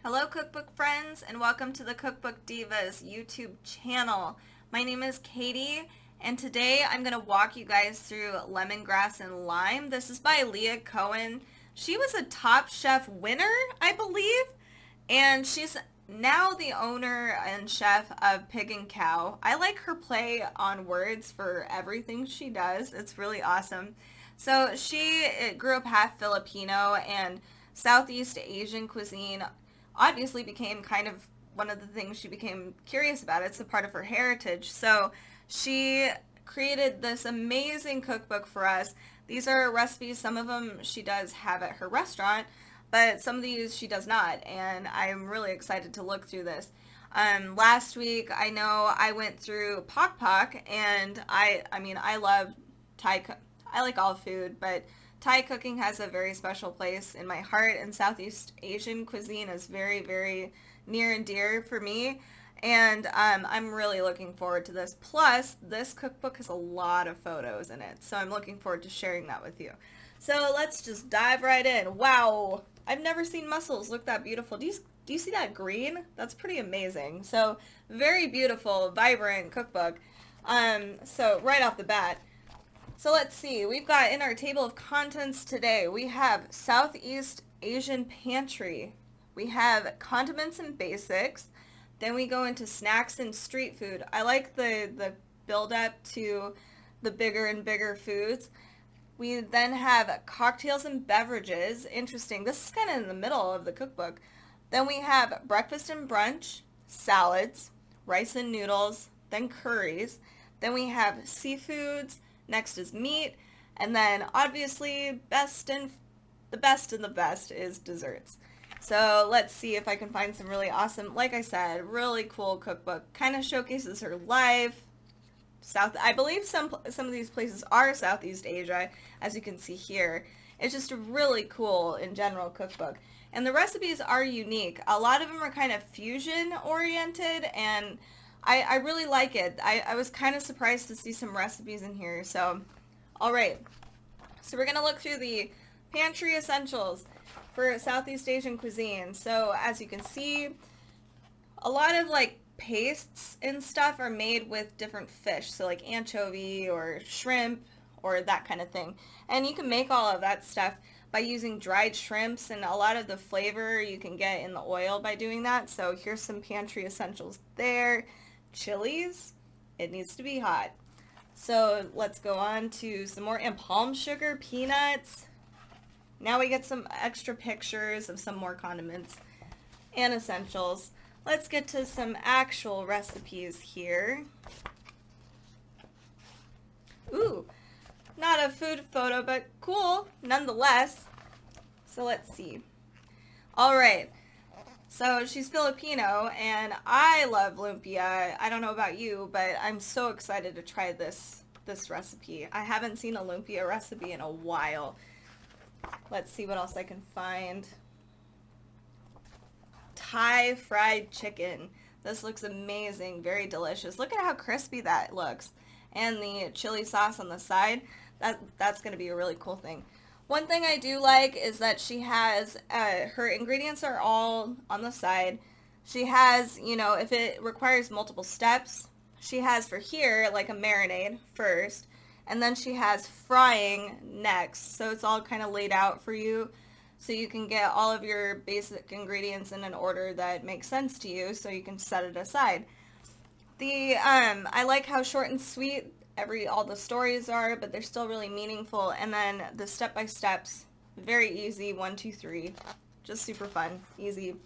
Hello cookbook friends and welcome to the Cookbook Divas YouTube channel. My name is Katie and today I'm going to walk you guys through Lemongrass and Lime. This is by Leah Cohen. She was a Top Chef winner, I believe, and she's now the owner and chef of Pig and Cow. I like her play on words for everything she does. It's really awesome. So she grew up half Filipino, and Southeast Asian cuisine obviously became kind of one of the things she became curious about. It's a part of her heritage. So she created this amazing cookbook for us. These are recipes. Some of them she does have at her restaurant, but some of these she does not. And I'm really excited to look through this. Last week, I know I went through Pok Pok, and I love Thai. I like all food, but Thai cooking has a very special place in my heart, and Southeast Asian cuisine is very, very near and dear for me, and I'm really looking forward to this. Plus, this cookbook has a lot of photos in it, so I'm looking forward to sharing that with you. So let's just dive right in. Wow, I've never seen mussels look that beautiful. Do you see that green? That's pretty amazing. So very beautiful, vibrant cookbook. So right off the bat. So let's see, we've got in our table of contents today, we have Southeast Asian Pantry, we have condiments and basics, then we go into snacks and street food. I like the build up to the bigger and bigger foods. We then have cocktails and beverages. Interesting, this is kind of in the middle of the cookbook. Then we have breakfast and brunch, salads, rice and noodles, then curries. Then we have seafoods. Next is meat, and then obviously the best is desserts. So let's see if I can find some really awesome, like I said, really cool cookbook. Kind of showcases her life. I believe some of these places are Southeast Asia, as you can see here. It's just a really cool in general cookbook. And the recipes are unique. A lot of them are kind of fusion oriented, and I really like it. I was kind of surprised to see some recipes in here. So, alright. So we're going to look through the pantry essentials for Southeast Asian cuisine. So, as you can see, a lot of like pastes and stuff are made with different fish. So like anchovy or shrimp or that kind of thing. And you can make all of that stuff by using dried shrimps, and a lot of the flavor you can get in the oil by doing that. So here's some pantry essentials there. Chilies, it needs to be hot. So let's go on to some more, and palm sugar, peanuts. Now we get some extra pictures of some more condiments and essentials. Let's get to some actual recipes here. Ooh, not a food photo, but cool nonetheless. So let's see. All right. So she's Filipino, and I love lumpia. I don't know about you, but I'm so excited to try this recipe. I haven't seen a lumpia recipe in a while. Let's see what else I can find. Thai fried chicken. This looks amazing, very delicious. Look at how crispy that looks. And the chili sauce on the side, that's going to be a really cool thing. One thing I do like is that she has, her ingredients are all on the side. She has, if it requires multiple steps, she has for here like a marinade first, and then she has frying next. So it's all kind of laid out for you so you can get all of your basic ingredients in an order that makes sense to you so you can set it aside. I like how short and sweet all the stories are, but they're still really meaningful. And then the step-by-steps, very easy, 1, 2, 3, just super fun, easy.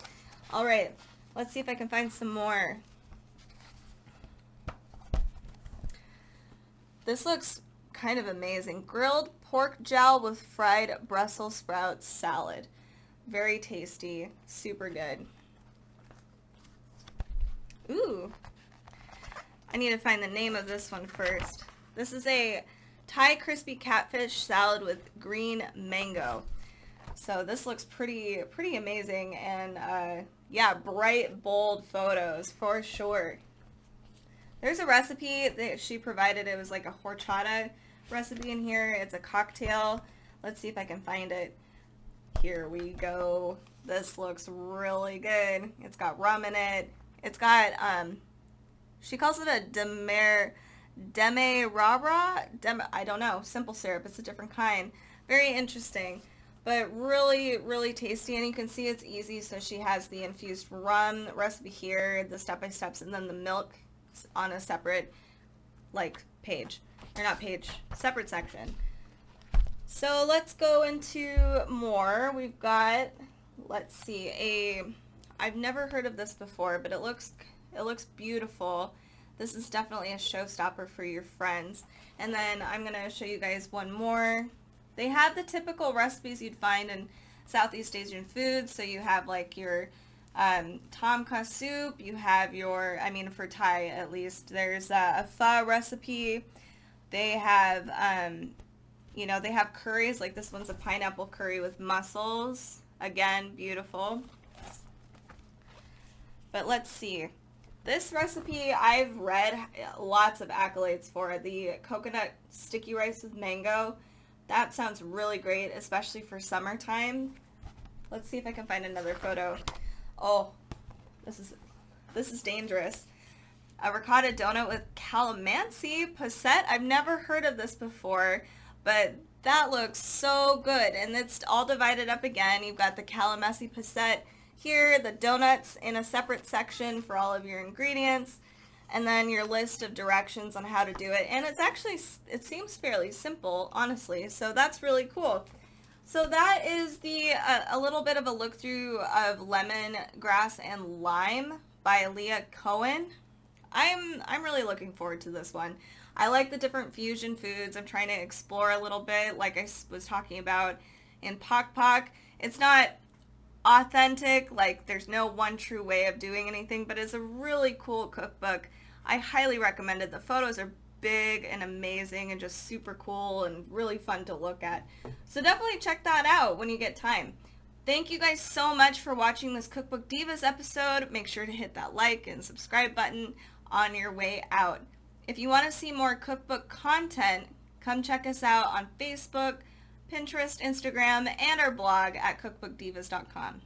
All right, let's see if I can find some more. This looks kind of amazing. Grilled pork jowl with fried Brussels sprouts salad. Very tasty, super good. Ooh. I need to find the name of this one first. This is a Thai crispy catfish salad with green mango. So this looks pretty amazing, and yeah, bright, bold photos for sure. There's a recipe that she provided. It was like a horchata recipe in here. It's a cocktail. Let's see if I can find it. Here we go. This looks really good. It's got rum in it. It's got, she calls it a demerara? I don't know. Simple syrup. It's a different kind. Very interesting. But really, really tasty. And you can see it's easy. So she has the infused rum recipe here, the step-by-steps, and then the milk on a separate, like, page. Or not page, separate section. So let's go into more. We've got, let's see, I've never heard of this before, but it looks beautiful. This is definitely a showstopper for your friends. And then I'm going to show you guys one more. They have the typical recipes you'd find in Southeast Asian foods. So you have like your tom kha soup. You have your, I mean for Thai at least, there's a pho recipe. They have, they have curries. Like this one's a pineapple curry with mussels. Again, beautiful. But let's see. This recipe I've read lots of accolades for. The coconut sticky rice with mango. That sounds really great, especially for summertime. Let's see if I can find another photo. Oh, this is dangerous. A ricotta donut with calamansi posset. I've never heard of this before, but that looks so good. And it's all divided up again. You've got the calamansi posset here, the donuts in a separate section for all of your ingredients, and then your list of directions on how to do it. And it's actually, it seems fairly simple, honestly. So that's really cool. So that is a little bit of a look through of Lemongrass and Lime by Leah Cohen. I'm really looking forward to this one. I like the different fusion foods. I'm trying to explore a little bit, like I was talking about in Pak Pak. It's not authentic, like there's no one true way of doing anything, but it's a really cool cookbook. I highly recommend it. The photos are big and amazing and just super cool and really fun to look at. So definitely check that out when you get time. Thank you guys so much for watching this Cookbook Divas episode. Make sure to hit that like and subscribe button on your way out. If you want to see more cookbook content, come check us out on Facebook, Pinterest, Instagram, and our blog at cookbookdivas.com.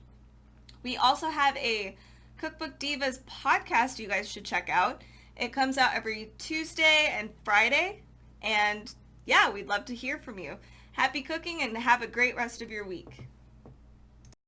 We also have a Cookbook Divas podcast you guys should check out. It comes out every Tuesday and Friday, and yeah, we'd love to hear from you. Happy cooking and have a great rest of your week.